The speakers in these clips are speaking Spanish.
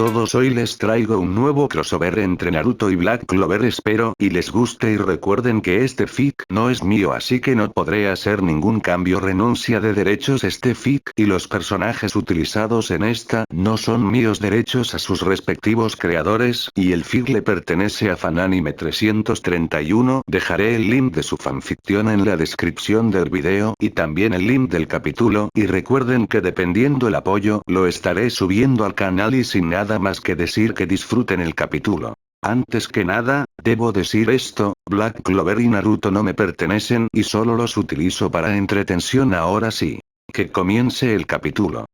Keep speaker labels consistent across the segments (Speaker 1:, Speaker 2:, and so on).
Speaker 1: todos, hoy les traigo un nuevo crossover entre Naruto y Black Clover, espero y les guste y recuerden que este fic no es mío, así que no podré hacer ningún cambio, renuncia de derechos. Este fic y los personajes utilizados en esta no son míos, derechos a sus respectivos creadores, y el fic le pertenece a Fananime 331, dejaré el link de su fanficción en la descripción del video y también el link del capítulo, y recuerden que dependiendo el apoyo, lo estaré subiendo al canal. Y sin nada más que decir, que disfruten el capítulo. Antes que nada, debo decir esto, Black Clover y Naruto no me pertenecen y solo los utilizo para entretención. Ahora sí. Que comience el capítulo.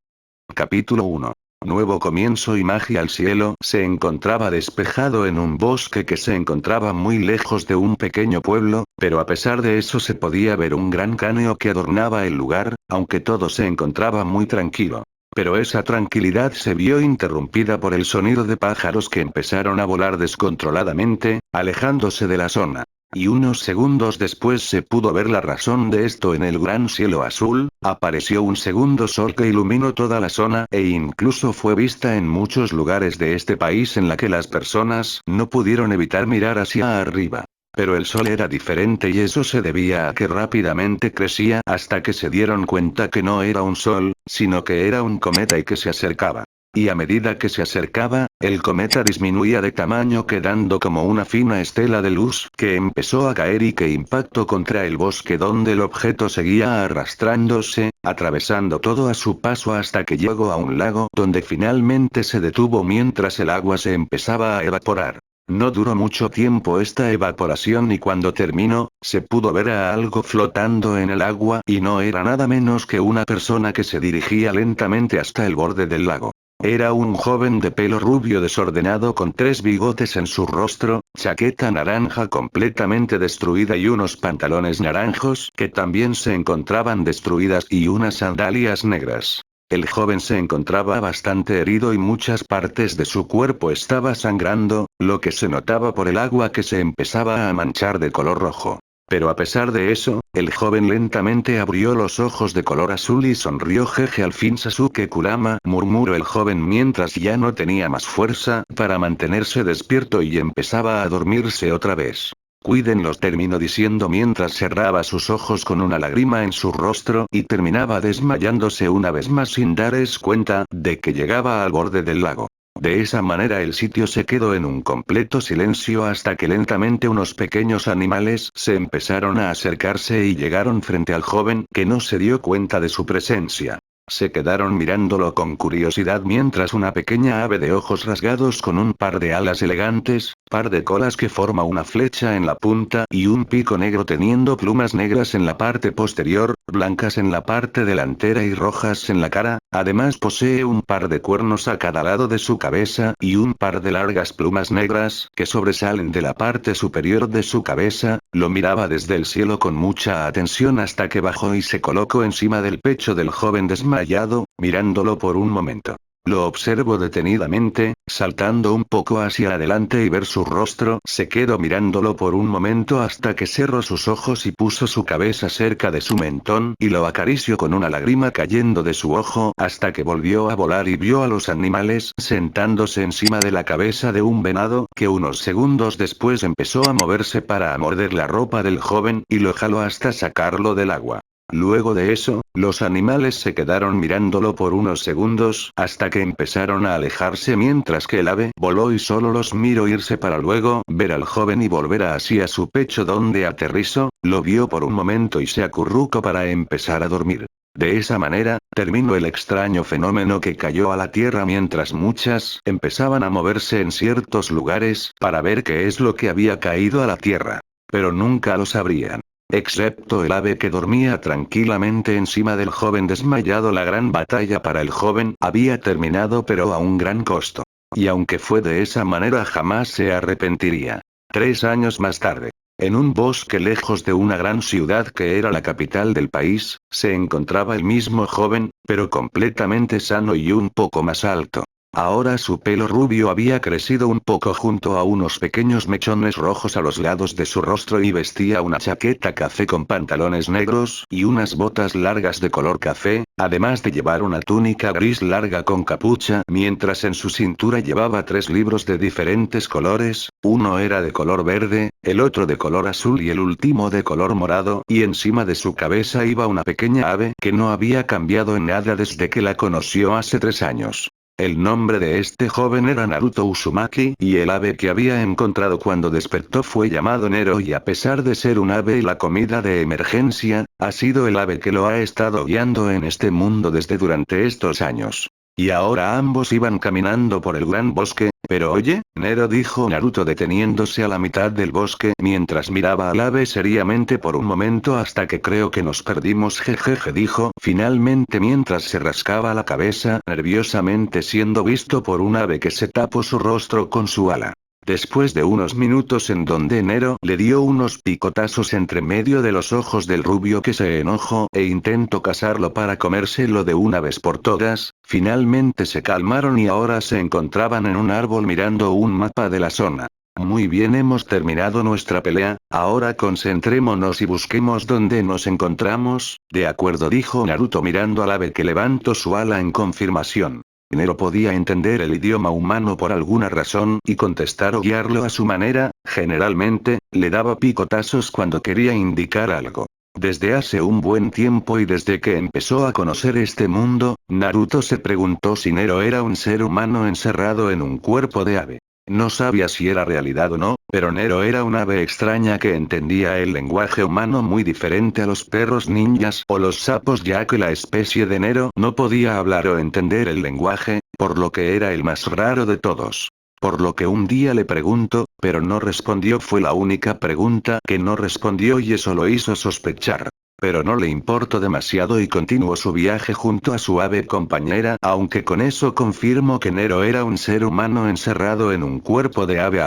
Speaker 1: Capítulo 1. Nuevo comienzo y magia. El cielo se encontraba despejado en un bosque que se encontraba muy lejos de un pequeño pueblo, pero a pesar de eso se podía ver un gran caneo que adornaba el lugar, aunque todo se encontraba muy tranquilo. Pero esa tranquilidad se vio interrumpida por el sonido de pájaros que empezaron a volar descontroladamente, alejándose de la zona. Y unos segundos después se pudo ver la razón de esto. En el gran cielo azul, apareció un segundo sol que iluminó toda la zona e incluso fue vista en muchos lugares de este país en la que las personas no pudieron evitar mirar hacia arriba. Pero el sol era diferente y eso se debía a que rápidamente crecía hasta que se dieron cuenta que no era un sol, sino que era un cometa y que se acercaba. Y a medida que se acercaba, el cometa disminuía de tamaño, quedando como una fina estela de luz que empezó a caer y que impactó contra el bosque, donde el objeto seguía arrastrándose, atravesando todo a su paso hasta que llegó a un lago donde finalmente se detuvo mientras el agua se empezaba a evaporar. No duró mucho tiempo esta evaporación y cuando terminó, se pudo ver a algo flotando en el agua y no era nada menos que una persona que se dirigía lentamente hasta el borde del lago. Era un joven de pelo rubio desordenado con 3 bigotes en su rostro, chaqueta naranja completamente destruida y unos pantalones naranjos que también se encontraban destruidas y unas sandalias negras. El joven se encontraba bastante herido y muchas partes de su cuerpo estaba sangrando, lo que se notaba por el agua que se empezaba a manchar de color rojo. Pero a pesar de eso, el joven lentamente abrió los ojos de color azul y sonrió. Jeje, al fin Sasuke Kurama, murmuró el joven mientras ya no tenía más fuerza para mantenerse despierto y empezaba a dormirse otra vez. Cuídenlos, terminó diciendo mientras cerraba sus ojos con una lágrima en su rostro y terminaba desmayándose una vez más sin darse cuenta de que llegaba al borde del lago. De esa manera el sitio se quedó en un completo silencio hasta que lentamente unos pequeños animales se empezaron a acercarse y llegaron frente al joven, que no se dio cuenta de su presencia. Se quedaron mirándolo con curiosidad mientras una pequeña ave de ojos rasgados con un par de alas elegantes, par de colas que forma una flecha en la punta y un pico negro teniendo plumas negras en la parte posterior, blancas en la parte delantera y rojas en la cara, además posee un par de cuernos a cada lado de su cabeza y un par de largas plumas negras que sobresalen de la parte superior de su cabeza. Lo miraba desde el cielo con mucha atención hasta que bajó y se colocó encima del pecho del joven desmayado, mirándolo por un momento. Lo observó detenidamente, saltando un poco hacia adelante y ver su rostro, se quedó mirándolo por un momento hasta que cerró sus ojos y puso su cabeza cerca de su mentón y lo acarició con una lágrima cayendo de su ojo hasta que volvió a volar y vio a los animales sentándose encima de la cabeza de un venado que unos segundos después empezó a moverse para morder la ropa del joven y lo jaló hasta sacarlo del agua. Luego de eso, los animales se quedaron mirándolo por unos segundos hasta que empezaron a alejarse mientras que el ave voló y solo los miró irse para luego ver al joven y volver hacia su pecho donde aterrizó, lo vio por un momento y se acurrucó para empezar a dormir. De esa manera, terminó el extraño fenómeno que cayó a la tierra mientras muchas empezaban a moverse en ciertos lugares para ver qué es lo que había caído a la tierra. Pero nunca lo sabrían. Excepto el ave que dormía tranquilamente encima del joven desmayado. La gran batalla para el joven había terminado, pero a un gran costo. Y aunque fue de esa manera jamás se arrepentiría. 3 años más tarde. En un bosque lejos de una gran ciudad que era la capital del país, se encontraba el mismo joven, pero completamente sano y un poco más alto. Ahora su pelo rubio había crecido un poco junto a unos pequeños mechones rojos a los lados de su rostro y vestía una chaqueta café con pantalones negros y unas botas largas de color café, además de llevar una túnica gris larga con capucha, mientras en su cintura llevaba 3 libros de diferentes colores, uno era de color verde, el otro de color azul y el último de color morado, y encima de su cabeza iba una pequeña ave que no había cambiado en nada desde que la conoció hace 3 años. El nombre de este joven era Naruto Uzumaki, y el ave que había encontrado cuando despertó fue llamado Nero, y a pesar de ser un ave y la comida de emergencia, ha sido el ave que lo ha estado guiando en este mundo desde durante estos años. Y ahora ambos iban caminando por el gran bosque, pero oye, Nero, dijo Naruto deteniéndose a la mitad del bosque mientras miraba al ave seriamente por un momento hasta que creo que nos perdimos, jejeje, dijo finalmente mientras se rascaba la cabeza nerviosamente siendo visto por un ave que se tapó su rostro con su ala. Después de unos minutos en donde Nero le dio unos picotazos entre medio de los ojos del rubio que se enojó e intentó cazarlo para comérselo de una vez por todas, finalmente se calmaron y ahora se encontraban en un árbol mirando un mapa de la zona. Muy bien, hemos terminado nuestra pelea, ahora concentrémonos y busquemos dónde nos encontramos, de acuerdo, dijo Naruto mirando al ave que levantó su ala en confirmación. Nero podía entender el idioma humano por alguna razón y contestar o guiarlo a su manera, generalmente, le daba picotazos cuando quería indicar algo. Desde hace un buen tiempo y desde que empezó a conocer este mundo, Naruto se preguntó si Nero era un ser humano encerrado en un cuerpo de ave. No sabía si era realidad o no, pero Nero era un ave extraña que entendía el lenguaje humano muy diferente a los perros ninjas o los sapos, ya que la especie de Nero no podía hablar o entender el lenguaje, por lo que era el más raro de todos. Por lo que un día le preguntó, pero no respondió, fue la única pregunta que no respondió y eso lo hizo sospechar. Pero no le importó demasiado y continuó su viaje junto a su ave compañera, aunque con eso confirmó que Nero era un ser humano encerrado en un cuerpo de ave.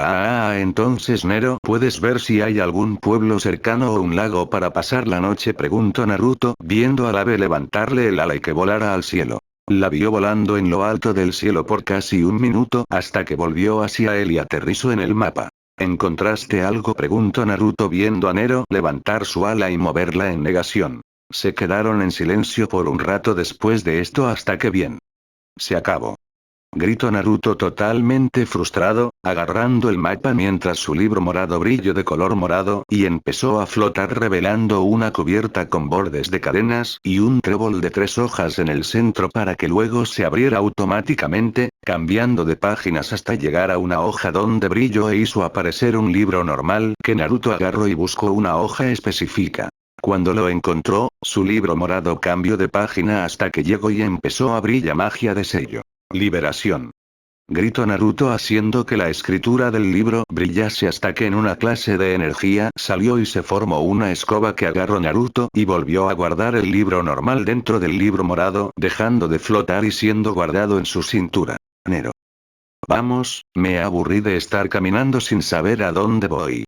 Speaker 1: Entonces Nero, ¿puedes ver si hay algún pueblo cercano o un lago para pasar la noche?, preguntó Naruto, viendo al ave levantarle el ala y que volara al cielo. La vio volando en lo alto del cielo por casi un minuto hasta que volvió hacia él y aterrizó en el mapa. ¿Encontraste algo?, preguntó Naruto viendo a Nero levantar su ala y moverla en negación. Se quedaron en silencio por un rato después de esto hasta que bien. Se acabó. Gritó Naruto totalmente frustrado, agarrando el mapa mientras su libro morado brilló de color morado y empezó a flotar revelando una cubierta con bordes de cadenas y un trébol de 3 hojas en el centro para que luego se abriera automáticamente, cambiando de páginas hasta llegar a una hoja donde brilló e hizo aparecer un libro normal que Naruto agarró y buscó una hoja específica. Cuando lo encontró, su libro morado cambió de página hasta que llegó y empezó a brillar magia de sello. Liberación. Gritó Naruto haciendo que la escritura del libro brillase hasta que en una clase de energía salió y se formó una escoba que agarró Naruto y volvió a guardar el libro normal dentro del libro morado, dejando de flotar y siendo guardado en su cintura. Nero. Vamos, me aburrí de estar caminando sin saber a dónde voy.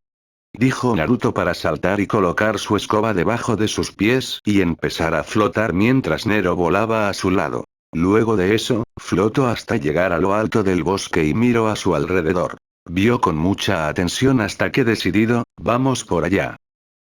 Speaker 1: Dijo Naruto para saltar y colocar su escoba debajo de sus pies y empezar a flotar mientras Nero volaba a su lado. Luego de eso, flotó hasta llegar a lo alto del bosque y miró a su alrededor. Vio con mucha atención hasta que decidido, vamos por allá.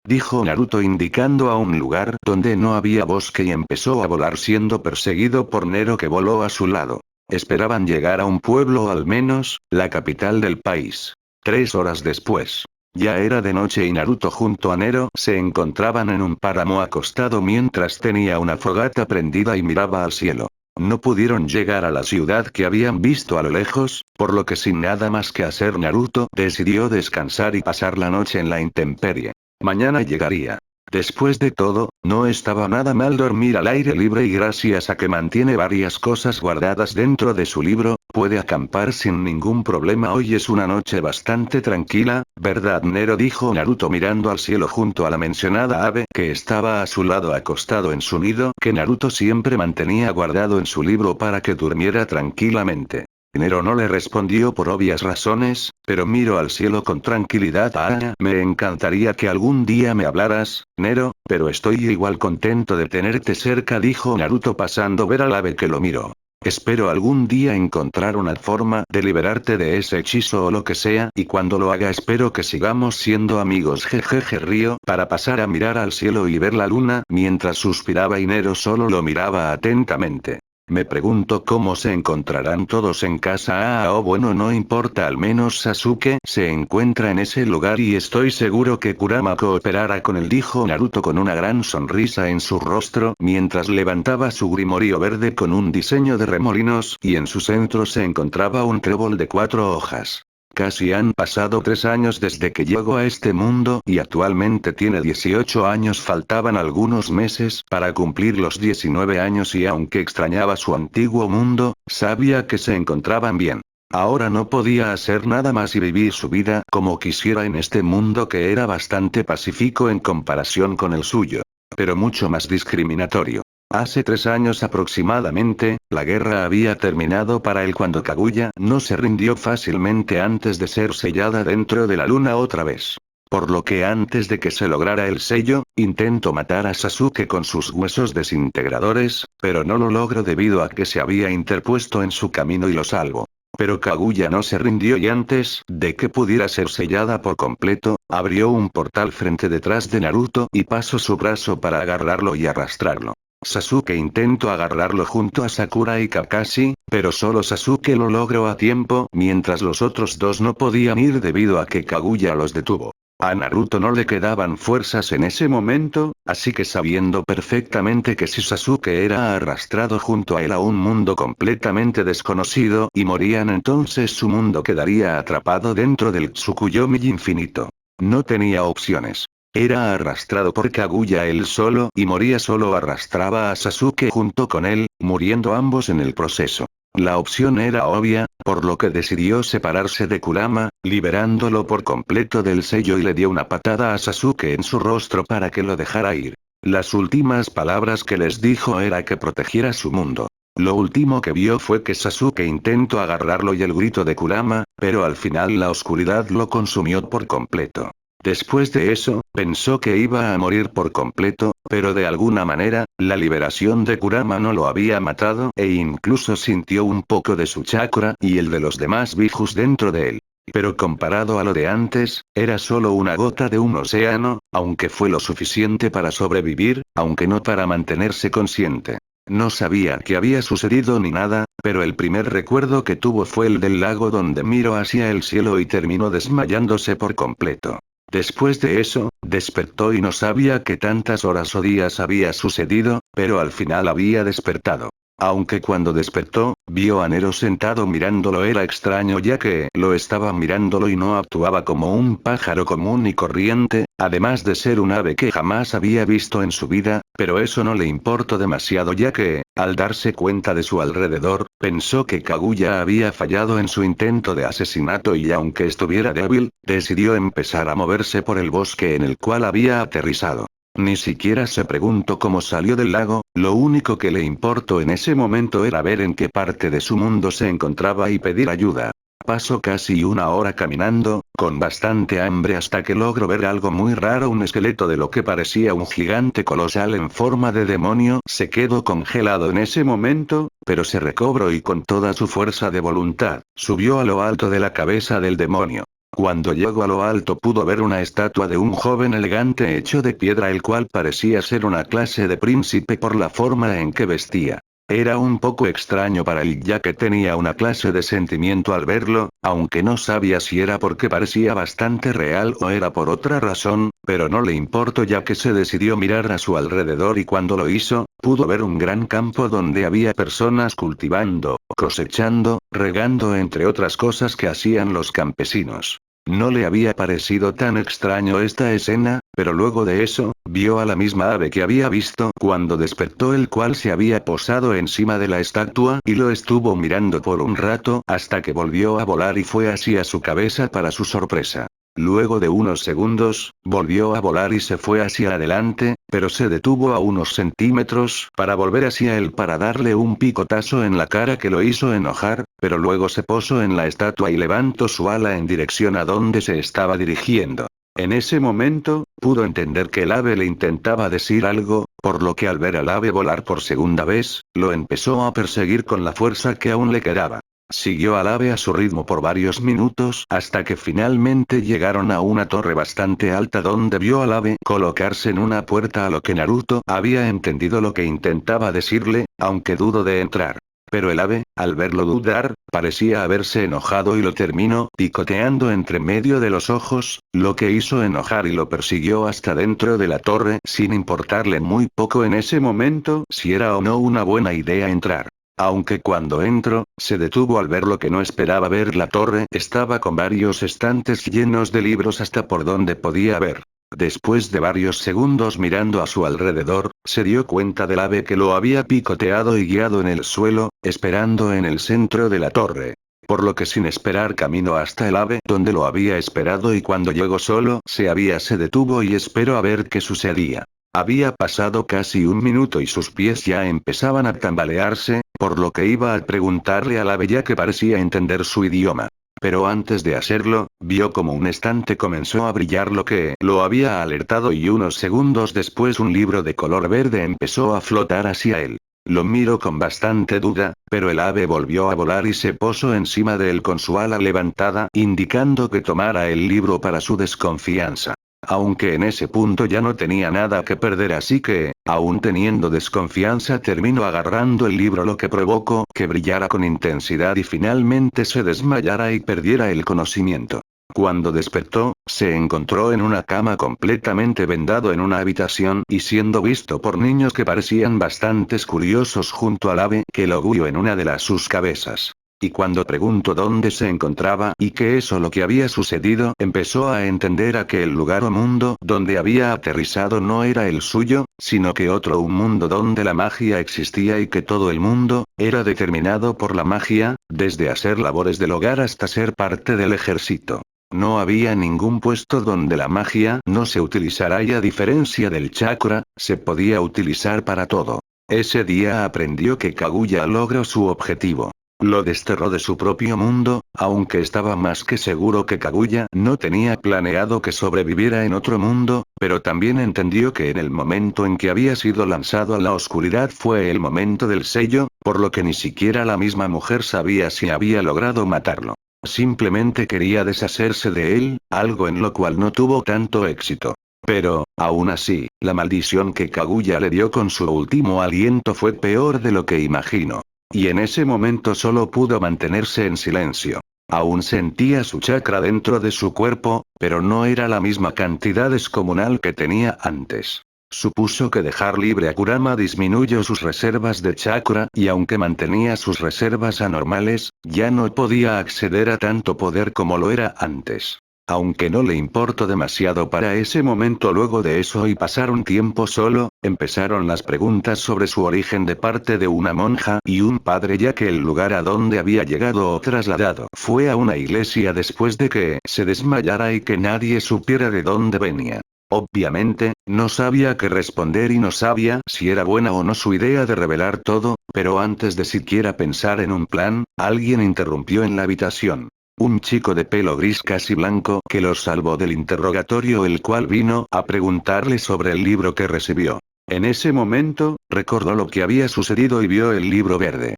Speaker 1: Dijo Naruto indicando a un lugar donde no había bosque y empezó a volar siendo perseguido por Nero que voló a su lado. Esperaban llegar a un pueblo o al menos, la capital del país. 3 horas después. Ya era de noche y Naruto junto a Nero se encontraban en un páramo acostado mientras tenía una fogata prendida y miraba al cielo. No pudieron llegar a la ciudad que habían visto a lo lejos, por lo que sin nada más que hacer Naruto decidió descansar y pasar la noche en la intemperie. Mañana llegaría. Después de todo, no estaba nada mal dormir al aire libre y gracias a que mantiene varias cosas guardadas dentro de su libro, puede acampar sin ningún problema. Hoy es una noche bastante tranquila, ¿verdad, Nero?, dijo Naruto mirando al cielo junto a la mencionada ave que estaba a su lado acostado en su nido que Naruto siempre mantenía guardado en su libro para que durmiera tranquilamente. Nero no le respondió por obvias razones, pero miró al cielo con tranquilidad. Me encantaría que algún día me hablaras, Nero, pero estoy igual contento de tenerte cerca, dijo Naruto pasando ver al ave que lo miró. Espero algún día encontrar una forma de liberarte de ese hechizo o lo que sea, y cuando lo haga espero que sigamos siendo amigos. Jejeje, río para pasar a mirar al cielo y ver la luna. Mientras suspiraba y Nero solo lo miraba atentamente. Me pregunto cómo se encontrarán todos en casa. Bueno, no importa, al menos Sasuke se encuentra en ese lugar y estoy seguro que Kurama cooperará con él, dijo Naruto con una gran sonrisa en su rostro mientras levantaba su grimorio verde con un diseño de remolinos y en su centro se encontraba un trébol de 4 hojas. Casi han pasado 3 años desde que llegó a este mundo y actualmente tiene 18 años. Faltaban algunos meses para cumplir los 19 años y aunque extrañaba su antiguo mundo, sabía que se encontraban bien. Ahora no podía hacer nada más y vivir su vida como quisiera en este mundo que era bastante pacífico en comparación con el suyo. Pero mucho más discriminatorio. Hace 3 años aproximadamente, la guerra había terminado para él cuando Kaguya no se rindió fácilmente antes de ser sellada dentro de la luna otra vez. Por lo que antes de que se lograra el sello, intentó matar a Sasuke con sus huesos desintegradores, pero no lo logró debido a que se había interpuesto en su camino y lo salvó. Pero Kaguya no se rindió y antes de que pudiera ser sellada por completo, abrió un portal frente detrás de Naruto y pasó su brazo para agarrarlo y arrastrarlo. Sasuke intentó agarrarlo junto a Sakura y Kakashi, pero solo Sasuke lo logró a tiempo mientras los otros dos no podían ir debido a que Kaguya los detuvo. A Naruto no le quedaban fuerzas en ese momento, así que sabiendo perfectamente que si Sasuke era arrastrado junto a él a un mundo completamente desconocido y morían, entonces su mundo quedaría atrapado dentro del Tsukuyomi infinito. No tenía opciones. Era arrastrado por Kaguya él solo y moría solo arrastraba a Sasuke junto con él, muriendo ambos en el proceso. La opción era obvia, por lo que decidió separarse de Kurama, liberándolo por completo del sello y le dio una patada a Sasuke en su rostro para que lo dejara ir. Las últimas palabras que les dijo era que protegiera su mundo. Lo último que vio fue que Sasuke intentó agarrarlo y el grito de Kurama, pero al final la oscuridad lo consumió por completo. Después de eso, pensó que iba a morir por completo, pero de alguna manera, la liberación de Kurama no lo había matado e incluso sintió un poco de su chakra y el de los demás Bijus dentro de él. Pero comparado a lo de antes, era solo una gota de un océano, aunque fue lo suficiente para sobrevivir, aunque no para mantenerse consciente. No sabía qué había sucedido ni nada, pero el primer recuerdo que tuvo fue el del lago donde miró hacia el cielo y terminó desmayándose por completo. Después de eso, despertó y no sabía qué tantas horas o días había sucedido, pero al final había despertado. Aunque cuando despertó, vio a Nero sentado mirándolo. Era extraño ya que lo estaba mirándolo y no actuaba como un pájaro común y corriente, además de ser un ave que jamás había visto en su vida, pero eso no le importó demasiado ya que, al darse cuenta de su alrededor, pensó que Kaguya había fallado en su intento de asesinato y aunque estuviera débil, decidió empezar a moverse por el bosque en el cual había aterrizado. Ni siquiera se preguntó cómo salió del lago, lo único que le importó en ese momento era ver en qué parte de su mundo se encontraba y pedir ayuda. Pasó casi 1 hora caminando, con bastante hambre hasta que logró ver algo muy raro, un esqueleto de lo que parecía un gigante colosal en forma de demonio. Se quedó congelado en ese momento, pero se recobró y con toda su fuerza de voluntad, subió a lo alto de la cabeza del demonio. Cuando llegó a lo alto pudo ver una estatua de un joven elegante hecho de piedra el cual parecía ser una clase de príncipe por la forma en que vestía. Era un poco extraño para él ya que tenía una clase de sentimiento al verlo, aunque no sabía si era porque parecía bastante real o era por otra razón, pero no le importó ya que se decidió mirar a su alrededor y cuando lo hizo, pudo ver un gran campo donde había personas cultivando, cosechando, regando entre otras cosas que hacían los campesinos. No le había parecido tan extraño esta escena, pero luego de eso, vio a la misma ave que había visto cuando despertó, el cual se había posado encima de la estatua y lo estuvo mirando por un rato hasta que volvió a volar y fue hacia su cabeza para su sorpresa. Luego de unos segundos, volvió a volar y se fue hacia adelante, pero se detuvo a unos centímetros para volver hacia él para darle un picotazo en la cara que lo hizo enojar, pero luego se posó en la estatua y levantó su ala en dirección a donde se estaba dirigiendo. En ese momento, pudo entender que el ave le intentaba decir algo, por lo que al ver al ave volar por segunda vez, lo empezó a perseguir con la fuerza que aún le quedaba. Siguió al ave a su ritmo por varios minutos hasta que finalmente llegaron a una torre bastante alta donde vio al ave colocarse en una puerta, a lo que Naruto había entendido lo que intentaba decirle, aunque dudó de entrar. Pero el ave, al verlo dudar, parecía haberse enojado y lo terminó picoteando entre medio de los ojos, lo que hizo enojar y lo persiguió hasta dentro de la torre sin importarle muy poco en ese momento si era o no una buena idea entrar. Aunque cuando entró, se detuvo al ver lo que no esperaba ver. La torre estaba con varios estantes llenos de libros hasta por donde podía ver. Después de varios segundos mirando a su alrededor, se dio cuenta del ave que lo había picoteado y guiado en el suelo, esperando en el centro de la torre. Por lo que sin esperar caminó hasta el ave donde lo había esperado, y cuando llegó solo se detuvo y esperó a ver qué sucedía. Había pasado casi un minuto y sus pies ya empezaban a tambalearse, por lo que iba a preguntarle al ave ya que parecía entender su idioma. Pero antes de hacerlo, vio como un estante comenzó a brillar, lo que lo había alertado, y unos segundos después un libro de color verde empezó a flotar hacia él. Lo miró con bastante duda, pero el ave volvió a volar y se posó encima de él con su ala levantada, indicando que tomara el libro para su desconfianza. Aunque en ese punto ya no tenía nada que perder, así que, aún teniendo desconfianza, terminó agarrando el libro, lo que provocó que brillara con intensidad y finalmente se desmayara y perdiera el conocimiento. Cuando despertó, se encontró en una cama completamente vendado en una habitación y siendo visto por niños que parecían bastante curiosos junto al ave que lo guió en una de sus cabezas. Y cuando preguntó dónde se encontraba y qué es lo que había sucedido, empezó a entender a que el lugar o mundo donde había aterrizado no era el suyo, sino que un mundo donde la magia existía y que todo el mundo era determinado por la magia, desde hacer labores del hogar hasta ser parte del ejército. No había ningún puesto donde la magia no se utilizara, y a diferencia del chakra, se podía utilizar para todo. Ese día aprendió que Kaguya logró su objetivo. Lo desterró de su propio mundo, aunque estaba más que seguro que Kaguya no tenía planeado que sobreviviera en otro mundo, pero también entendió que en el momento en que había sido lanzado a la oscuridad fue el momento del sello, por lo que ni siquiera la misma mujer sabía si había logrado matarlo. Simplemente quería deshacerse de él, algo en lo cual no tuvo tanto éxito. Pero, aún así, la maldición que Kaguya le dio con su último aliento fue peor de lo que imaginó. Y en ese momento solo pudo mantenerse en silencio. Aún sentía su chakra dentro de su cuerpo, pero no era la misma cantidad descomunal que tenía antes. Supuso que dejar libre a Kurama disminuyó sus reservas de chakra, y aunque mantenía sus reservas anormales, ya no podía acceder a tanto poder como lo era antes. Aunque no le importó demasiado para ese momento. Luego de eso y pasar un tiempo solo, empezaron las preguntas sobre su origen de parte de una monja y un padre, ya que el lugar a donde había llegado o trasladado fue a una iglesia después de que se desmayara y que nadie supiera de dónde venía. Obviamente, no sabía qué responder y no sabía si era buena o no su idea de revelar todo, pero antes de siquiera pensar en un plan, alguien interrumpió en la habitación. Un chico de pelo gris casi blanco que los salvó del interrogatorio, el cual vino a preguntarle sobre el libro que recibió. En ese momento, recordó lo que había sucedido y vio el libro verde.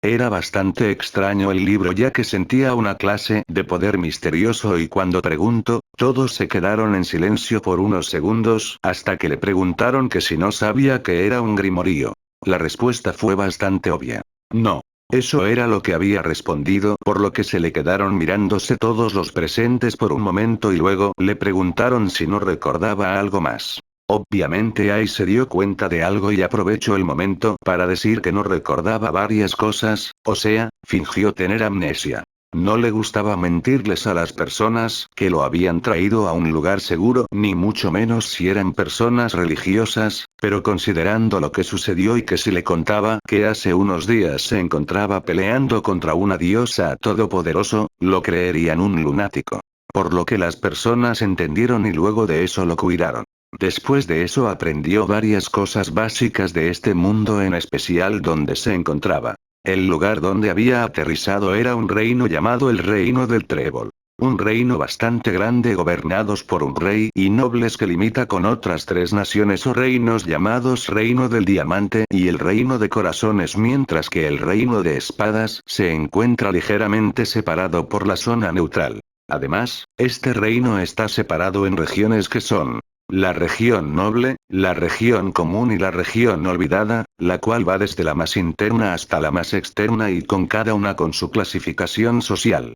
Speaker 1: Era bastante extraño el libro, ya que sentía una clase de poder misterioso, y cuando preguntó, todos se quedaron en silencio por unos segundos, hasta que le preguntaron que si no sabía que era un grimorio. La respuesta fue bastante obvia. No. Eso era lo que había respondido, por lo que se le quedaron mirándose todos los presentes por un momento y luego le preguntaron si no recordaba algo más. Obviamente Ai se dio cuenta de algo y aprovechó el momento para decir que no recordaba varias cosas, o sea, fingió tener amnesia. No le gustaba mentirles a las personas que lo habían traído a un lugar seguro, ni mucho menos si eran personas religiosas, pero considerando lo que sucedió y que si le contaba que hace unos días se encontraba peleando contra una diosa todopoderoso, lo creerían un lunático. Por lo que las personas entendieron y luego de eso lo cuidaron. Después de eso aprendió varias cosas básicas de este mundo, en especial donde se encontraba. El lugar donde había aterrizado era un reino llamado el Reino del Trébol. un reino bastante grande gobernados por un rey y nobles que limita con otras 3 naciones o reinos llamados Reino del Diamante y el Reino de Corazones, mientras que el Reino de Espadas se encuentra ligeramente separado por la zona neutral. Además, este reino está separado en regiones que son la región noble, la región común y la región olvidada, la cual va desde la más interna hasta la más externa y con cada una con su clasificación social.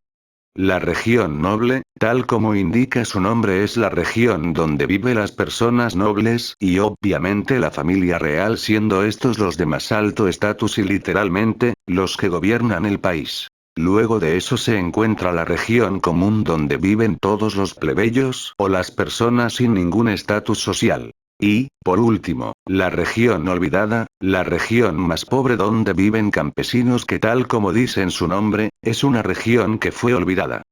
Speaker 1: La región noble, tal como indica su nombre, es la región donde viven las personas nobles y obviamente la familia real, siendo estos los de más alto estatus y literalmente, los que gobiernan el país. Luego de eso se encuentra la región común donde viven todos los plebeyos o las personas sin ningún estatus social. Y, por último, la región olvidada, la región más pobre donde viven campesinos que tal como dice en su nombre, es una región que fue olvidada.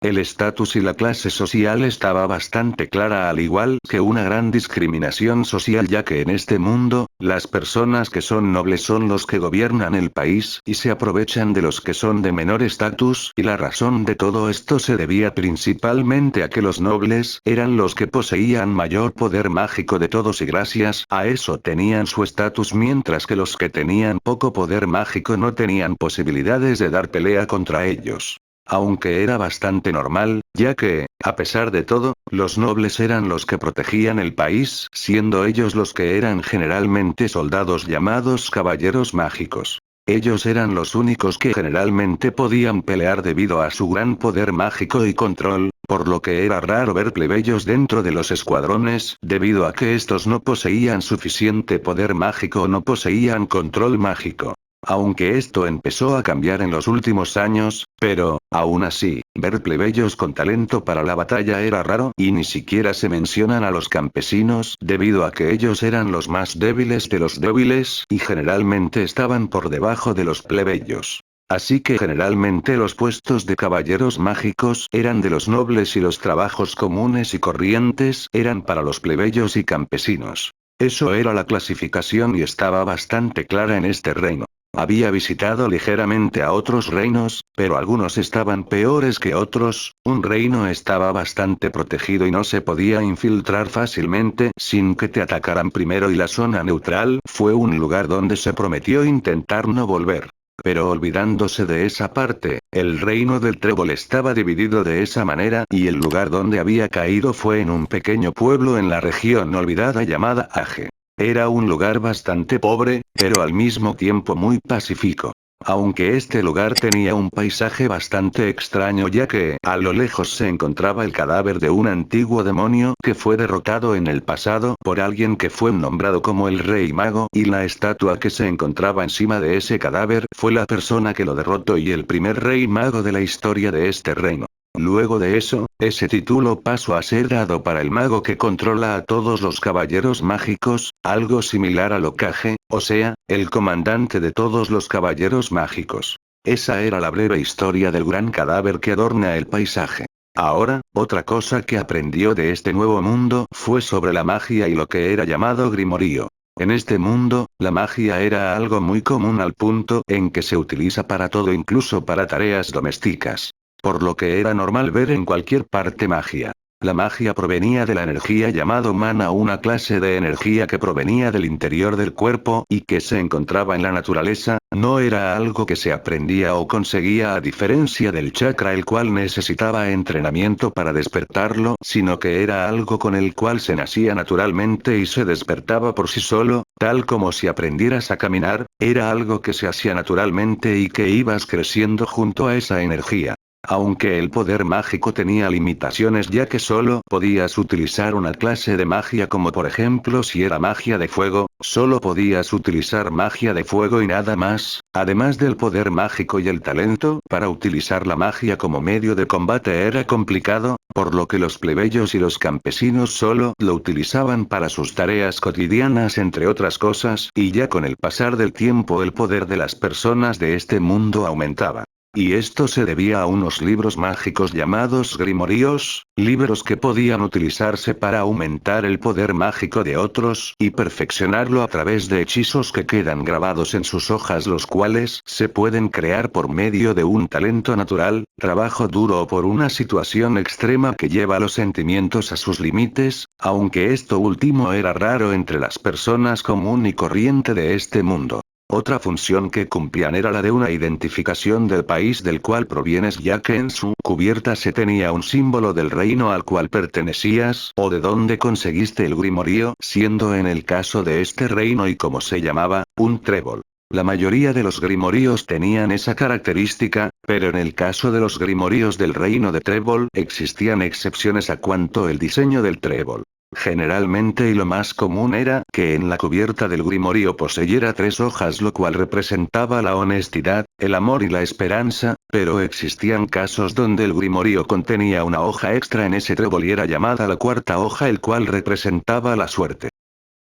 Speaker 1: El estatus y la clase social estaba bastante clara, al igual que una gran discriminación social, ya que en este mundo, las personas que son nobles son los que gobiernan el país y se aprovechan de los que son de menor estatus, y la razón de todo esto se debía principalmente a que los nobles eran los que poseían mayor poder mágico de todos y gracias a eso tenían su estatus, mientras que los que tenían poco poder mágico no tenían posibilidades de dar pelea contra ellos. Aunque era bastante normal, ya que, a pesar de todo, los nobles eran los que protegían el país, siendo ellos los que eran generalmente soldados llamados caballeros mágicos. Ellos eran los únicos que generalmente podían pelear debido a su gran poder mágico y control, por lo que era raro ver plebeyos dentro de los escuadrones, debido a que estos no poseían suficiente poder mágico o no poseían control mágico. Aunque esto empezó a cambiar en los últimos años, pero, aún así, ver plebeyos con talento para la batalla era raro y ni siquiera se mencionan a los campesinos debido a que ellos eran los más débiles de los débiles y generalmente estaban por debajo de los plebeyos. Así que generalmente los puestos de caballeros mágicos eran de los nobles y los trabajos comunes y corrientes eran para los plebeyos y campesinos. Eso era la clasificación y estaba bastante clara en este reino. Había visitado ligeramente a otros reinos, pero algunos estaban peores que otros, un reino estaba bastante protegido y no se podía infiltrar fácilmente sin que te atacaran primero, y la zona neutral fue un lugar donde se prometió intentar no volver. Pero olvidándose de esa parte, el reino del trébol estaba dividido de esa manera y el lugar donde había caído fue en un pequeño pueblo en la región olvidada llamada Age. Era un lugar bastante pobre, pero al mismo tiempo muy pacífico. Aunque este lugar tenía un paisaje bastante extraño, ya que, a lo lejos se encontraba el cadáver de un antiguo demonio que fue derrotado en el pasado por alguien que fue nombrado como el Rey Mago, y la estatua que se encontraba encima de ese cadáver fue la persona que lo derrotó y el primer Rey Mago de la historia de este reino. Luego de eso, ese título pasó a ser dado para el mago que controla a todos los caballeros mágicos, algo similar al Hokage, o sea, el comandante de todos los caballeros mágicos. Esa era la breve historia del gran cadáver que adorna el paisaje. Ahora, otra cosa que aprendió de este nuevo mundo fue sobre la magia y lo que era llamado grimorio. En este mundo, la magia era algo muy común al punto en que se utiliza para todo, incluso para tareas domésticas. Por lo que era normal ver en cualquier parte magia. La magia provenía de la energía llamado mana, una clase de energía que provenía del interior del cuerpo y que se encontraba en la naturaleza, no era algo que se aprendía o conseguía a diferencia del chakra, el cual necesitaba entrenamiento para despertarlo, sino que era algo con el cual se nacía naturalmente y se despertaba por sí solo, tal como si aprendieras a caminar, era algo que se hacía naturalmente y que ibas creciendo junto a esa energía. Aunque el poder mágico tenía limitaciones, ya que solo podías utilizar una clase de magia, como por ejemplo si era magia de fuego, solo podías utilizar magia de fuego y nada más, además del poder mágico y el talento para utilizar la magia como medio de combate era complicado, por lo que los plebeyos y los campesinos solo lo utilizaban para sus tareas cotidianas entre otras cosas, y ya con el pasar del tiempo el poder de las personas de este mundo aumentaba. y esto se debía a unos libros mágicos llamados grimorios, libros que podían utilizarse para aumentar el poder mágico de otros y perfeccionarlo a través de hechizos que quedan grabados en sus hojas, los cuales se pueden crear por medio de un talento natural, trabajo duro o por una situación extrema que lleva los sentimientos a sus límites, aunque esto último era raro entre las personas común y corriente de este mundo. Otra función que cumplían era la de una identificación del país del cual provienes, ya que en su cubierta se tenía un símbolo del reino al cual pertenecías o de dónde conseguiste el grimorio, siendo en el caso de este reino y como se llamaba, un trébol. La mayoría de los grimorios tenían esa característica, pero en el caso de los grimorios del reino de Trébol existían excepciones a cuanto el diseño del trébol. Generalmente y lo más común era que en la cubierta del grimorio poseyera 3 hojas, lo cual representaba la honestidad, el amor y la esperanza, pero existían casos donde el grimorio contenía una hoja extra en ese trébol y era llamada la 4ª hoja, el cual representaba la suerte.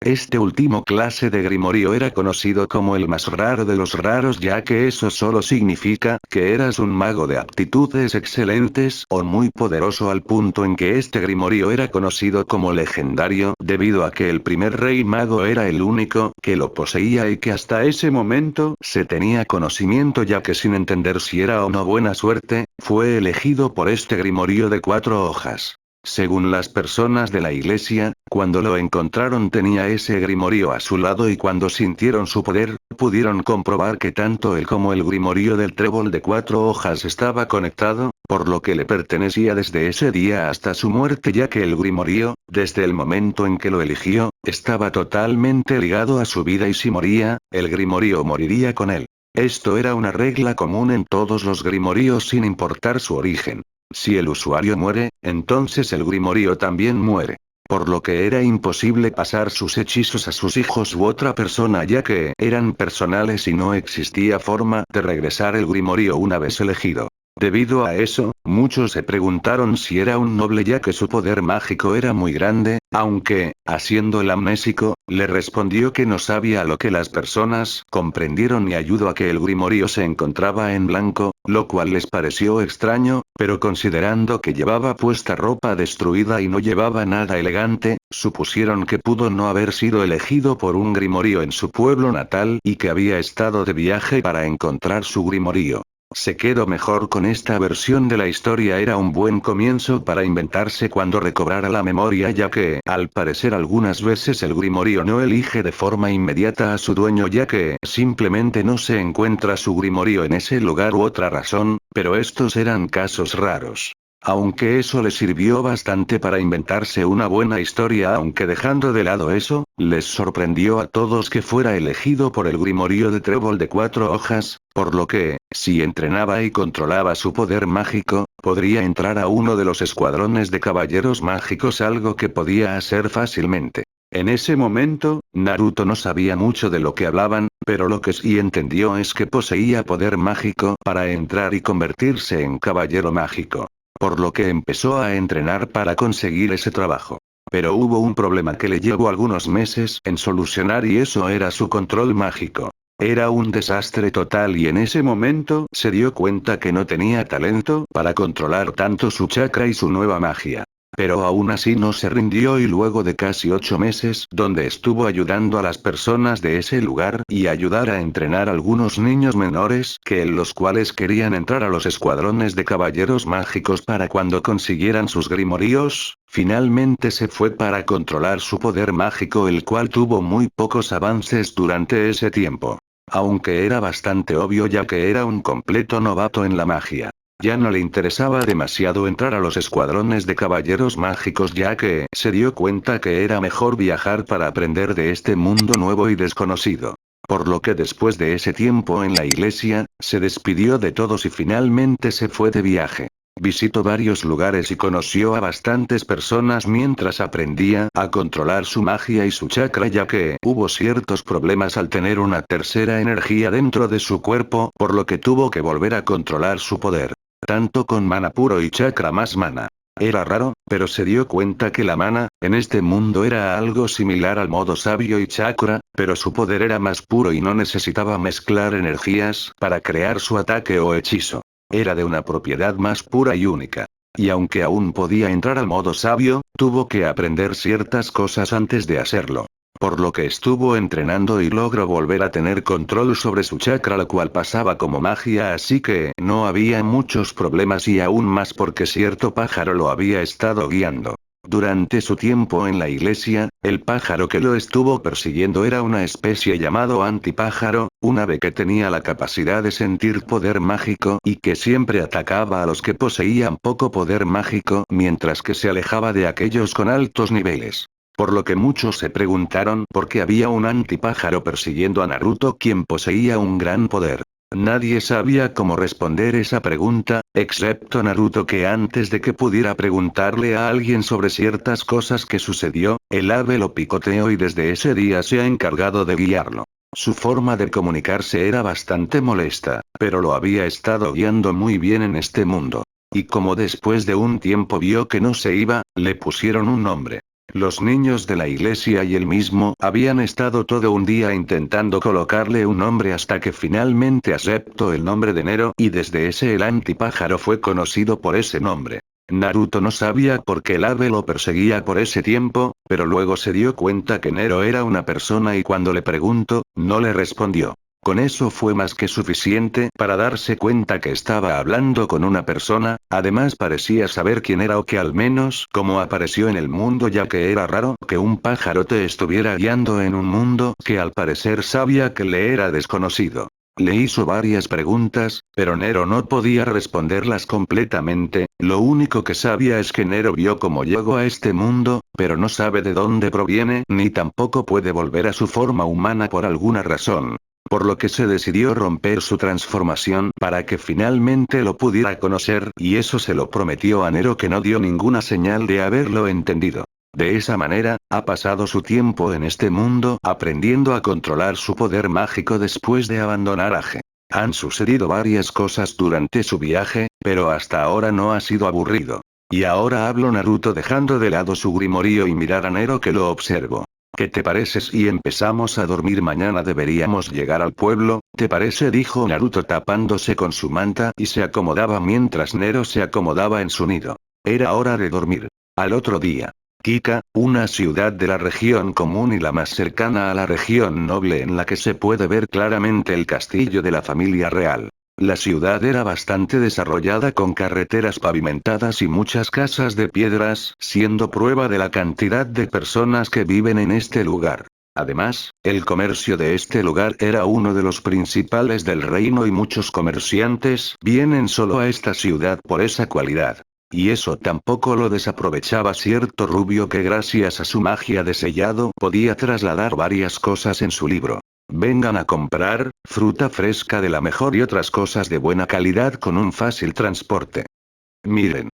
Speaker 1: Este último clase de grimorio era conocido como el más raro de los raros, ya que eso solo significa que eras un mago de aptitudes excelentes o muy poderoso, al punto en que este grimorio era conocido como legendario debido a que el primer rey mago era el único que lo poseía y que hasta ese momento se tenía conocimiento, ya que sin entender si era o no buena suerte, fue elegido por este grimorio de 4 hojas. Según las personas de la iglesia, cuando lo encontraron tenía ese grimorio a su lado y cuando sintieron su poder, pudieron comprobar que tanto él como el grimorio del trébol de 4 hojas estaba conectado, por lo que le pertenecía desde ese día hasta su muerte, ya que el grimorio, desde el momento en que lo eligió, estaba totalmente ligado a su vida y si moría, el grimorio moriría con él. Esto era una regla común en todos los grimorios sin importar su origen. Si el usuario muere, entonces el grimorio también muere. Por lo que era imposible pasar sus hechizos a sus hijos u otra persona, ya que eran personales y no existía forma de regresar el grimorio una vez elegido. Debido a eso, muchos se preguntaron si era un noble, ya que su poder mágico era muy grande, aunque, haciendo el amnésico, le respondió que no sabía lo que las personas comprendieron y ayudó a que el grimorio se encontraba en blanco, lo cual les pareció extraño, pero considerando que llevaba puesta ropa destruida y no llevaba nada elegante, supusieron que pudo no haber sido elegido por un grimorio en su pueblo natal y que había estado de viaje para encontrar su grimorio. Se quedó mejor con esta versión de la historia, era un buen comienzo para inventarse cuando recobrara la memoria, ya que, al parecer algunas veces el grimorio no elige de forma inmediata a su dueño, ya que simplemente no se encuentra su grimorio en ese lugar u otra razón, pero estos eran casos raros. Aunque eso le sirvió bastante para inventarse una buena historia, aunque dejando de lado eso, les sorprendió a todos que fuera elegido por el grimorio de trébol de 4 hojas, por lo que, si entrenaba y controlaba su poder mágico, podría entrar a uno de los escuadrones de caballeros mágicos, algo que podía hacer fácilmente. En ese momento, Naruto no sabía mucho de lo que hablaban, pero lo que sí entendió es que poseía poder mágico para entrar y convertirse en caballero mágico. Por lo que empezó a entrenar para conseguir ese trabajo. Pero hubo un problema que le llevó algunos meses en solucionar, y eso era su control mágico. Era un desastre total y en ese momento se dio cuenta que no tenía talento para controlar tanto su chakra y su nueva magia. Pero aún así no se rindió y luego de casi 8 meses donde estuvo ayudando a las personas de ese lugar y ayudar a entrenar a algunos niños menores que en los cuales querían entrar a los escuadrones de caballeros mágicos para cuando consiguieran sus grimorios, finalmente se fue para controlar su poder mágico, el cual tuvo muy pocos avances durante ese tiempo. Aunque era bastante obvio, ya que era un completo novato en la magia. Ya no le interesaba demasiado entrar a los escuadrones de caballeros mágicos, ya que se dio cuenta que era mejor viajar para aprender de este mundo nuevo y desconocido. Por lo que después de ese tiempo en la iglesia, se despidió de todos y finalmente se fue de viaje. Visitó varios lugares y conoció a bastantes personas mientras aprendía a controlar su magia y su chakra, ya que hubo ciertos problemas al tener una tercera energía dentro de su cuerpo, por lo que tuvo que volver a controlar su poder. Tanto con mana puro y chakra más mana. Era raro, pero se dio cuenta que la mana, en este mundo era algo similar al modo sabio y chakra, pero su poder era más puro y no necesitaba mezclar energías para crear su ataque o hechizo. Era de una propiedad más pura y única. Y aunque aún podía entrar al modo sabio, tuvo que aprender ciertas cosas antes de hacerlo. Por lo que estuvo entrenando y logró volver a tener control sobre su chakra, lo cual pasaba como magia, así que no había muchos problemas y aún más porque cierto pájaro lo había estado guiando. Durante su tiempo en la iglesia, el pájaro que lo estuvo persiguiendo era una especie llamado antipájaro, un ave que tenía la capacidad de sentir poder mágico y que siempre atacaba a los que poseían poco poder mágico mientras que se alejaba de aquellos con altos niveles. Por lo que muchos se preguntaron por qué había un antipájaro persiguiendo a Naruto, quien poseía un gran poder. Nadie sabía cómo responder esa pregunta, excepto Naruto, que antes de que pudiera preguntarle a alguien sobre ciertas cosas que sucedió, el ave lo picoteó y desde ese día se ha encargado de guiarlo. Su forma de comunicarse era bastante molesta, pero lo había estado guiando muy bien en este mundo. Y como después de un tiempo vio que no se iba, le pusieron un nombre. Los niños de la iglesia y él mismo habían estado todo un día intentando colocarle un nombre hasta que finalmente aceptó el nombre de Nero y desde ese el antipájaro fue conocido por ese nombre. Naruto no sabía por qué el ave lo perseguía por ese tiempo, pero luego se dio cuenta que Nero era una persona y cuando le preguntó, no le respondió. Con eso fue más que suficiente para darse cuenta que estaba hablando con una persona, además parecía saber quién era o que al menos cómo apareció en el mundo, ya que era raro que un pájaro te estuviera guiando en un mundo que al parecer sabía que le era desconocido. Le hizo varias preguntas, pero Nero no podía responderlas completamente, lo único que sabía es que Nero vio cómo llegó a este mundo, pero no sabe de dónde proviene ni tampoco puede volver a su forma humana por alguna razón. Por lo que se decidió romper su transformación para que finalmente lo pudiera conocer y eso se lo prometió a Nero, que no dio ninguna señal de haberlo entendido. De esa manera, ha pasado su tiempo en este mundo aprendiendo a controlar su poder mágico después de abandonar a G. Han sucedido varias cosas durante su viaje, pero hasta ahora no ha sido aburrido. Y ahora habló Naruto dejando de lado su grimorío y mirar a Nero, que lo observó. ¿Qué te parece si empezamos a dormir? Mañana deberíamos llegar al pueblo, ¿te parece?, dijo Naruto tapándose con su manta y se acomodaba mientras Nero se acomodaba en su nido. Era hora de dormir. Al otro día. Kika, una ciudad de la región común y la más cercana a la región noble, en la que se puede ver claramente el castillo de la familia real. La ciudad era bastante desarrollada con carreteras pavimentadas y muchas casas de piedras, siendo prueba de la cantidad de personas que viven en este lugar. Además, el comercio de este lugar era uno de los principales del reino y muchos comerciantes vienen solo a esta ciudad por esa cualidad. Y eso tampoco lo desaprovechaba cierto rubio que gracias a su magia de sellado podía trasladar varias cosas en su libro. Vengan a comprar, fruta fresca de la mejor y otras cosas de buena calidad con un fácil transporte. Miren.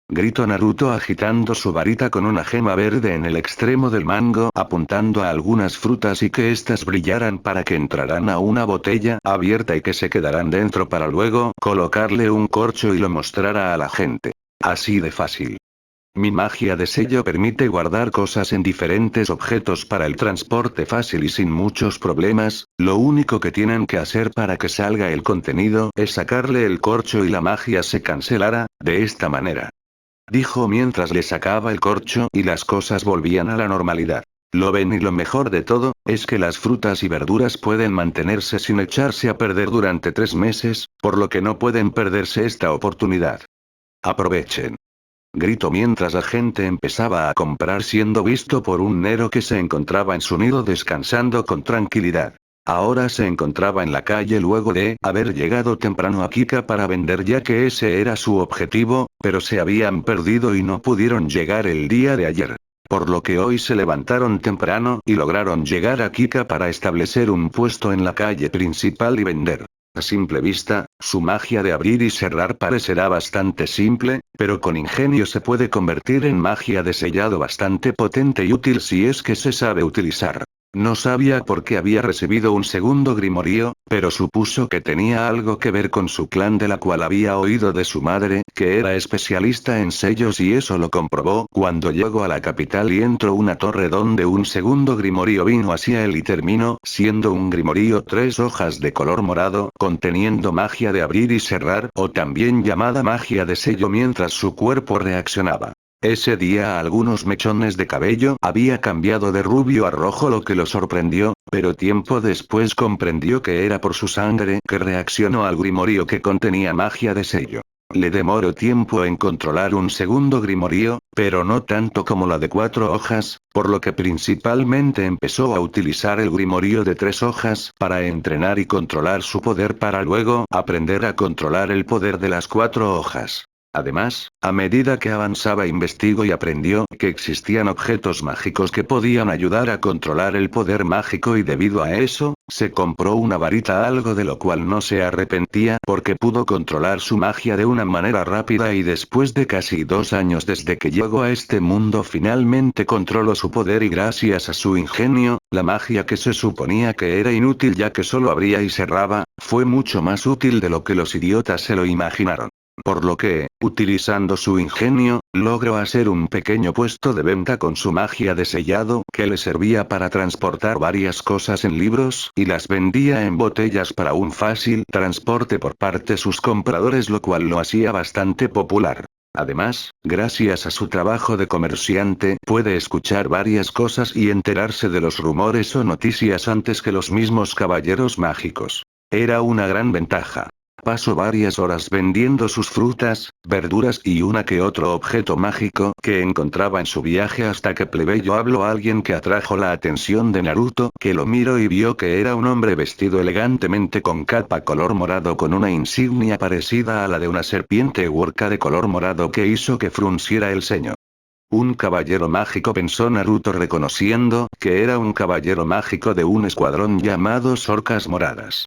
Speaker 1: Gritó Naruto agitando su varita con una gema verde en el extremo del mango, apuntando a algunas frutas y que éstas brillaran para que entrarán a una botella abierta y que se quedarán dentro para luego colocarle un corcho y lo mostrara a la gente. Así de fácil. Mi magia de sello permite guardar cosas en diferentes objetos para el transporte fácil y sin muchos problemas, lo único que tienen que hacer para que salga el contenido es sacarle el corcho y la magia se cancelará, de esta manera. Dijo mientras le sacaba el corcho y las cosas volvían a la normalidad. Lo ven, y lo mejor de todo, es que las frutas y verduras pueden mantenerse sin echarse a perder durante 3 meses, por lo que no pueden perderse esta oportunidad. Aprovechen. Gritó mientras la gente empezaba a comprar, siendo visto por un Nero que se encontraba en su nido descansando con tranquilidad. Ahora se encontraba en la calle luego de haber llegado temprano a Kika para vender, ya que ese era su objetivo, pero se habían perdido y no pudieron llegar el día de ayer. Por lo que hoy se levantaron temprano y lograron llegar a Kika para establecer un puesto en la calle principal y vender. A simple vista, su magia de abrir y cerrar parecerá bastante simple, pero con ingenio se puede convertir en magia de sellado bastante potente y útil si es que se sabe utilizar. No sabía por qué había recibido un segundo grimorio, pero supuso que tenía algo que ver con su clan, de la cual había oído de su madre, que era especialista en sellos, y eso lo comprobó cuando llegó a la capital y entró una torre donde un segundo grimorio vino hacia él y terminó siendo un grimorio 3 hojas de color morado, conteniendo magia de abrir y cerrar, o también llamada magia de sello, mientras su cuerpo reaccionaba. Ese día algunos mechones de cabello había cambiado de rubio a rojo, lo que lo sorprendió, pero tiempo después comprendió que era por su sangre que reaccionó al grimorio que contenía magia de sello. Le demoró tiempo en controlar un segundo grimorio, pero no tanto como la de 4 hojas, por lo que principalmente empezó a utilizar el grimorio de 3 hojas para entrenar y controlar su poder, para luego aprender a controlar el poder de las 4 hojas. Además, a medida que avanzaba investigó y aprendió que existían objetos mágicos que podían ayudar a controlar el poder mágico, y debido a eso, se compró una varita, algo de lo cual no se arrepentía porque pudo controlar su magia de una manera rápida, y después de casi 2 años desde que llegó a este mundo finalmente controló su poder, y gracias a su ingenio, la magia que se suponía que era inútil ya que solo abría y cerraba, fue mucho más útil de lo que los idiotas se lo imaginaron. Por lo que, utilizando su ingenio, logró hacer un pequeño puesto de venta con su magia de sellado que le servía para transportar varias cosas en libros, y las vendía en botellas para un fácil transporte por parte de sus compradores, lo cual lo hacía bastante popular. Además, gracias a su trabajo de comerciante, puede escuchar varias cosas y enterarse de los rumores o noticias antes que los mismos caballeros mágicos. Era una gran ventaja. Pasó varias horas vendiendo sus frutas, verduras y una que otro objeto mágico que encontraba en su viaje, hasta que plebeyo habló a alguien que atrajo la atención de Naruto, que lo miró y vio que era un hombre vestido elegantemente con capa color morado con una insignia parecida a la de una serpiente huerca de color morado que hizo que frunciera el ceño. Un caballero mágico, pensó Naruto, reconociendo que era un caballero mágico de un escuadrón llamado Orcas Moradas.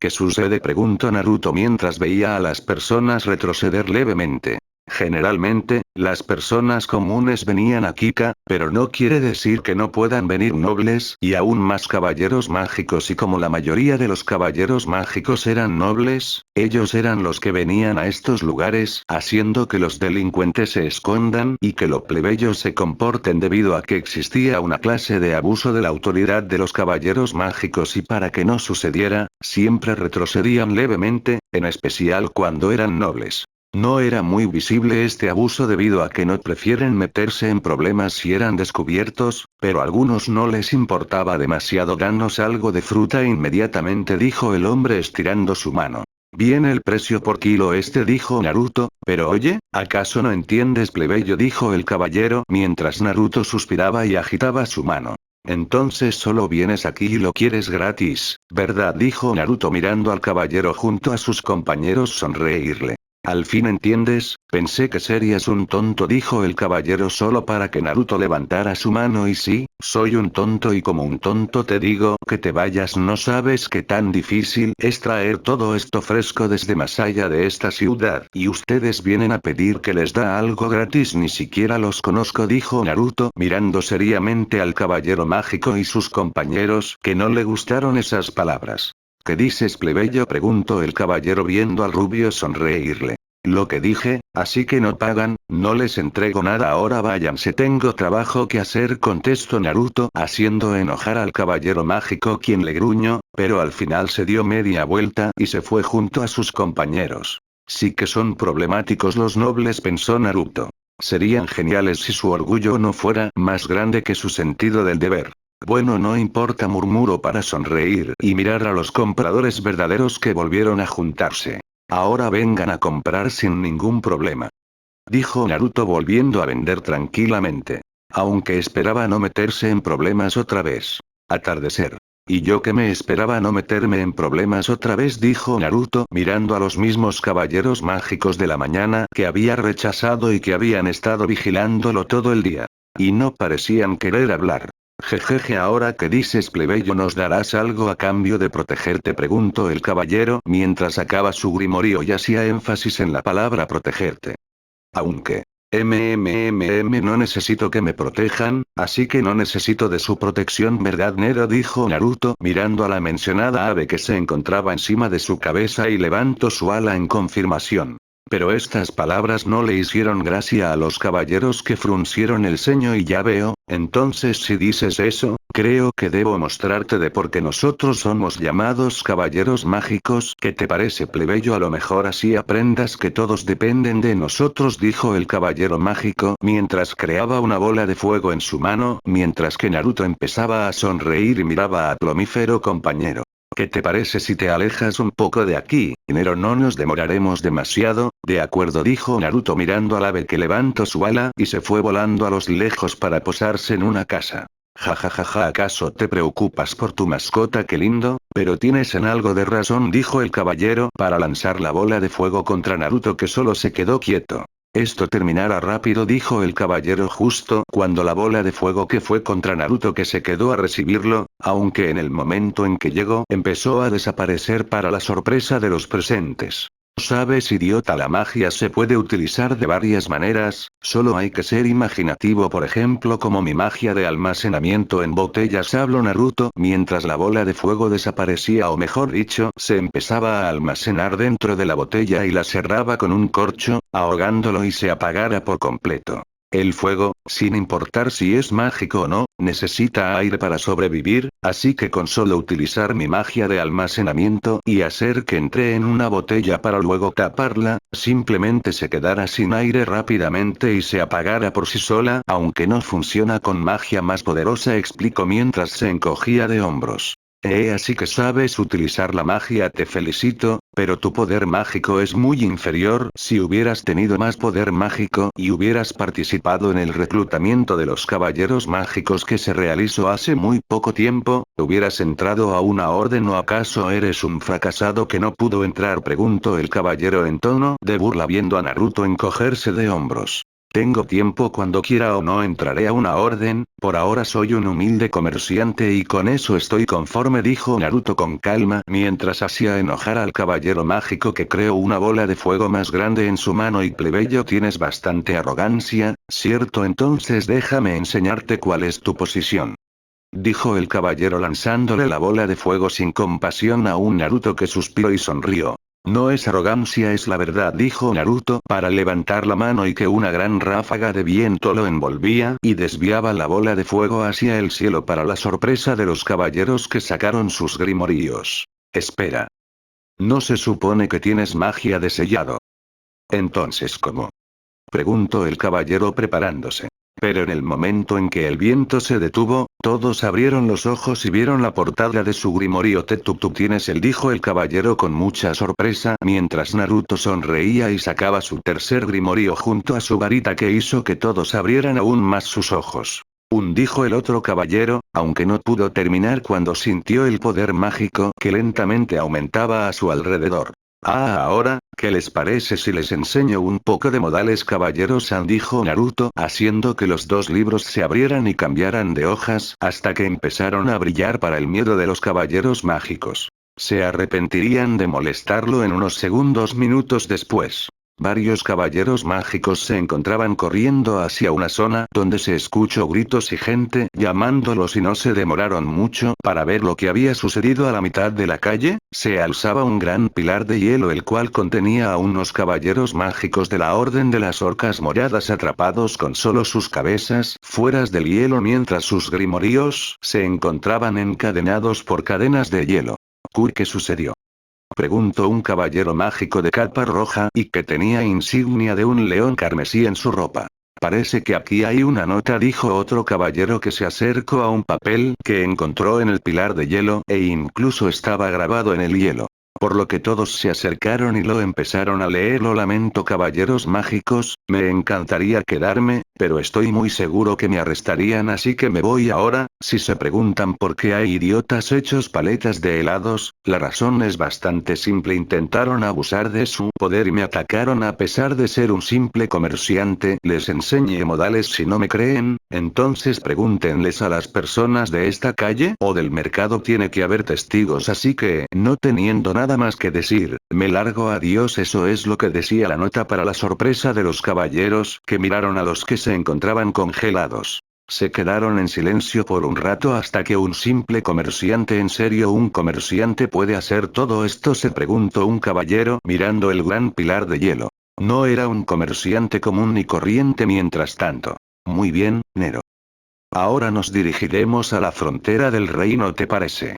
Speaker 1: ¿Qué sucede?, preguntó Naruto mientras veía a las personas retroceder levemente. Generalmente, las personas comunes venían a Kika, pero no quiere decir que no puedan venir nobles y aún más caballeros mágicos, y como la mayoría de los caballeros mágicos eran nobles, ellos eran los que venían a estos lugares, haciendo que los delincuentes se escondan y que los plebeyos se comporten, debido a que existía una clase de abuso de la autoridad de los caballeros mágicos, y para que no sucediera, siempre retrocedían levemente, en especial cuando eran nobles. No era muy visible este abuso debido a que no prefieren meterse en problemas si eran descubiertos, pero a algunos no les importaba demasiado. Danos algo de fruta inmediatamente, dijo el hombre estirando su mano. Bien, el precio por kilo dijo Naruto, pero oye, ¿acaso no entiendes, plebeyo?, dijo el caballero mientras Naruto suspiraba y agitaba su mano. Entonces solo vienes aquí y lo quieres gratis, ¿verdad?, dijo Naruto mirando al caballero junto a sus compañeros sonreírle. Al fin entiendes, pensé que serías un tonto, dijo el caballero solo para que Naruto levantara su mano. Y sí, soy un tonto, y como un tonto te digo que te vayas. No sabes qué tan difícil es traer todo esto fresco desde más allá de esta ciudad, y ustedes vienen a pedir que les da algo gratis. Ni siquiera los conozco, dijo Naruto mirando seriamente al caballero mágico y sus compañeros, que no le gustaron esas palabras. ¿Qué dices, plebeyo?, preguntó el caballero viendo al rubio sonreírle. Lo que dije, así que no pagan, no les entrego nada. Ahora váyanse, tengo trabajo que hacer, contestó Naruto haciendo enojar al caballero mágico, quien le gruñó, pero al final se dio media vuelta y se fue junto a sus compañeros. Sí que son problemáticos los nobles, pensó Naruto. Serían geniales si su orgullo no fuera más grande que su sentido del deber. Bueno, no importa, murmuró para sonreír y mirar a los compradores verdaderos que volvieron a juntarse. Ahora vengan a comprar sin ningún problema, dijo Naruto volviendo a vender tranquilamente. Aunque esperaba no meterse en problemas otra vez. Atardecer. ¿Y yo que me esperaba no meterme en problemas otra vez?, dijo Naruto mirando a los mismos caballeros mágicos de la mañana que había rechazado y que habían estado vigilándolo todo el día. Y no parecían querer hablar. Jejeje, ahora que dices, plebeyo, ¿nos darás algo a cambio de protegerte?, preguntó el caballero mientras sacaba su grimorio y hacía énfasis en la palabra protegerte. Aunque No necesito que me protejan, así que no necesito de su protección, ¿verdad, Nero?, dijo Naruto mirando a la mencionada ave que se encontraba encima de su cabeza y levantó su ala en confirmación. Pero estas palabras no le hicieron gracia a los caballeros, que fruncieron el ceño. Y ya veo, entonces si dices eso, creo que debo mostrarte de por qué nosotros somos llamados caballeros mágicos. ¿Qué te parece, plebeyo? A lo mejor así aprendas que todos dependen de nosotros, dijo el caballero mágico mientras creaba una bola de fuego en su mano, mientras que Naruto empezaba a sonreír y miraba a plomífero compañero. ¿Qué te parece si te alejas un poco de aquí, Nero? No nos demoraremos demasiado. De acuerdo, dijo Naruto mirando al ave que levantó su ala y se fue volando a los lejos para posarse en una casa. Ja ja ja ja, ¿acaso te preocupas por tu mascota? Qué lindo, pero tienes en algo de razón, dijo el caballero para lanzar la bola de fuego contra Naruto, que solo se quedó quieto. Esto terminará rápido, dijo el caballero justo cuando la bola de fuego que fue contra Naruto, que se quedó a recibirlo, aunque en el momento en que llegó empezó a desaparecer para la sorpresa de los presentes. ¿Sabes, idiota? La magia se puede utilizar de varias maneras, solo hay que ser imaginativo, por ejemplo como mi magia de almacenamiento en botellas, habló Naruto mientras la bola de fuego desaparecía, o mejor dicho, se empezaba a almacenar dentro de la botella y la cerraba con un corcho, ahogándolo y se apagara por completo. El fuego, sin importar si es mágico o no, necesita aire para sobrevivir, así que con solo utilizar mi magia de almacenamiento y hacer que entre en una botella para luego taparla, simplemente se quedará sin aire rápidamente y se apagará por sí sola, aunque no funciona con magia más poderosa, explicó mientras se encogía de hombros. Así que sabes utilizar la magia, te felicito, pero tu poder mágico es muy inferior. Si hubieras tenido más poder mágico y hubieras participado en el reclutamiento de los caballeros mágicos que se realizó hace muy poco tiempo, ¿hubieras entrado a una orden o acaso eres un fracasado que no pudo entrar?, preguntó el caballero en tono de burla viendo a Naruto encogerse de hombros. Tengo tiempo, cuando quiera o no entraré a una orden, por ahora soy un humilde comerciante y con eso estoy conforme, dijo Naruto con calma mientras hacía enojar al caballero mágico, que creó una bola de fuego más grande en su mano. Y plebeyo, tienes bastante arrogancia, ¿cierto? Entonces déjame enseñarte cuál es tu posición, dijo el caballero lanzándole la bola de fuego sin compasión a un Naruto, que suspiró y sonrió. No es arrogancia, es la verdad, dijo Naruto para levantar la mano, y que una gran ráfaga de viento lo envolvía y desviaba la bola de fuego hacia el cielo, para la sorpresa de los caballeros que sacaron sus grimorios. Espera. ¿No se supone que tienes magia de sellado? Entonces, ¿cómo?, preguntó el caballero preparándose. Pero en el momento en que el viento se detuvo, todos abrieron los ojos y vieron la portada de su grimorio. Tú tienes el, dijo el caballero con mucha sorpresa mientras Naruto sonreía y sacaba su tercer grimorio junto a su varita, que hizo que todos abrieran aún más sus ojos. Dijo el otro caballero, aunque no pudo terminar cuando sintió el poder mágico que lentamente aumentaba a su alrededor. Ahora, ¿qué les parece si les enseño un poco de modales, caballeros?, dijo Naruto haciendo que los dos libros se abrieran y cambiaran de hojas hasta que empezaron a brillar para el miedo de los caballeros mágicos. Se arrepentirían de molestarlo en unos segundos. Minutos después, varios caballeros mágicos se encontraban corriendo hacia una zona donde se escuchó gritos y gente llamándolos, y no se demoraron mucho para ver lo que había sucedido. A la mitad de la calle, se alzaba un gran pilar de hielo, el cual contenía a unos caballeros mágicos de la Orden de las Orcas Moradas, atrapados con solo sus cabezas fuera del hielo, mientras sus grimorios se encontraban encadenados por cadenas de hielo. ¿Qué sucedió?, preguntó un caballero mágico de capa roja y que tenía insignia de un león carmesí en su ropa. Parece que aquí hay una nota, dijo otro caballero que se acercó a un papel que encontró en el pilar de hielo, e incluso estaba grabado en el hielo. Por lo que todos se acercaron y lo empezaron a leer. Lo lamento, caballeros mágicos, me encantaría quedarme, Pero estoy muy seguro que me arrestarían, así que me voy ahora. Si se preguntan por qué hay idiotas hechos paletas de helados, la razón es bastante simple. Intentaron abusar de su poder y me atacaron a pesar de ser un simple comerciante. Les enseñé modales. Si no me creen, entonces pregúntenles a las personas de esta calle o del mercado. Tiene que haber testigos, así que, no teniendo nada más que decir, me largo. Adiós. Eso es lo que decía la nota, para la sorpresa de los caballeros, que miraron a los que se encontraban congelados. Se quedaron en silencio por un rato hasta que un simple comerciante. ¿En serio un comerciante puede hacer todo esto?, se preguntó un caballero mirando el gran pilar de hielo. No era un comerciante común ni corriente. Mientras tanto. Muy bien, Nero. Ahora nos dirigiremos a la frontera del reino, ¿te parece?,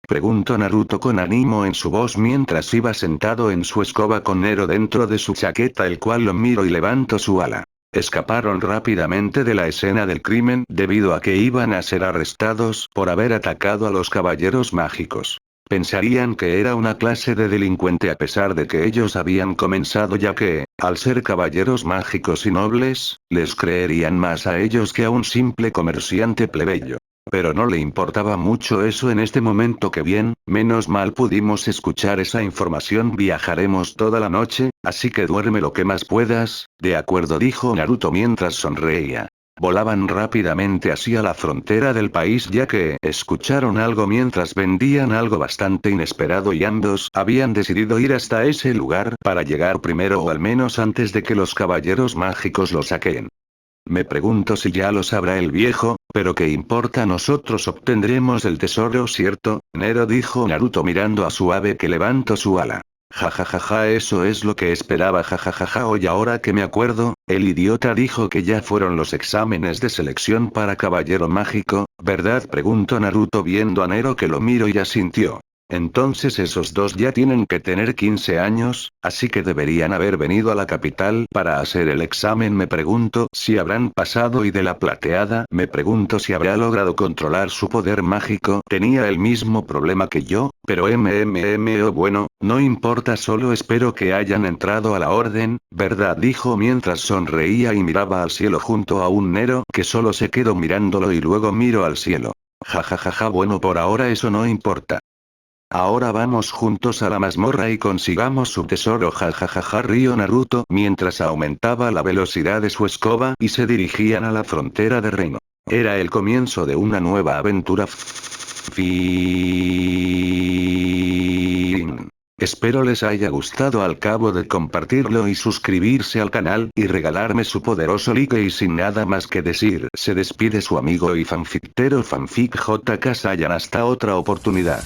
Speaker 1: preguntó Naruto con ánimo en su voz mientras iba sentado en su escoba con Nero dentro de su chaqueta, el cual lo miró y levantó su ala. Escaparon rápidamente de la escena del crimen debido a que iban a ser arrestados por haber atacado a los caballeros mágicos. Pensarían que era una clase de delincuente a pesar de que ellos habían comenzado, ya que, al ser caballeros mágicos y nobles, les creerían más a ellos que a un simple comerciante plebeyo. Pero no le importaba mucho eso en este momento. Que bien, menos mal pudimos escuchar esa información. Viajaremos toda la noche, así que duerme lo que más puedas. De acuerdo, dijo Naruto mientras sonreía. Volaban rápidamente hacia la frontera del país, ya que escucharon algo mientras vendían algo bastante inesperado y ambos habían decidido ir hasta ese lugar para llegar primero, o al menos antes de que los caballeros mágicos lo saquen. Me pregunto si ya lo sabrá el viejo, pero ¿qué importa? Nosotros obtendremos el tesoro, ¿cierto, Nero?, dijo Naruto mirando a su ave que levantó su ala. Jajajaja, eso es lo que esperaba. Jajajaja. Oye, ahora que me acuerdo, el idiota dijo que ya fueron los exámenes de selección para caballero mágico, ¿verdad?, preguntó Naruto viendo a Nero que lo miró y asintió. Entonces esos dos ya tienen que tener 15 años, así que deberían haber venido a la capital para hacer el examen. Me pregunto si habrán pasado. Y de la plateada, me pregunto si habrá logrado controlar su poder mágico. Tenía el mismo problema que yo, pero bueno, no importa, solo espero que hayan entrado a la orden, ¿verdad?, dijo mientras sonreía y miraba al cielo junto a un Nero que solo se quedó mirándolo y luego miró al cielo. Jajajaja. Bueno, por ahora eso no importa. Ahora vamos juntos a la mazmorra y consigamos su tesoro. Jajajaja, rió Naruto mientras aumentaba la velocidad de su escoba y se dirigían a la frontera de reino. Era el comienzo de una nueva aventura. Fin. Espero les haya gustado. Al cabo de compartirlo y suscribirse al canal y regalarme su poderoso like. Y sin nada más que decir, se despide su amigo y fanfictero Fanfic JK Saiyan. Hasta otra oportunidad.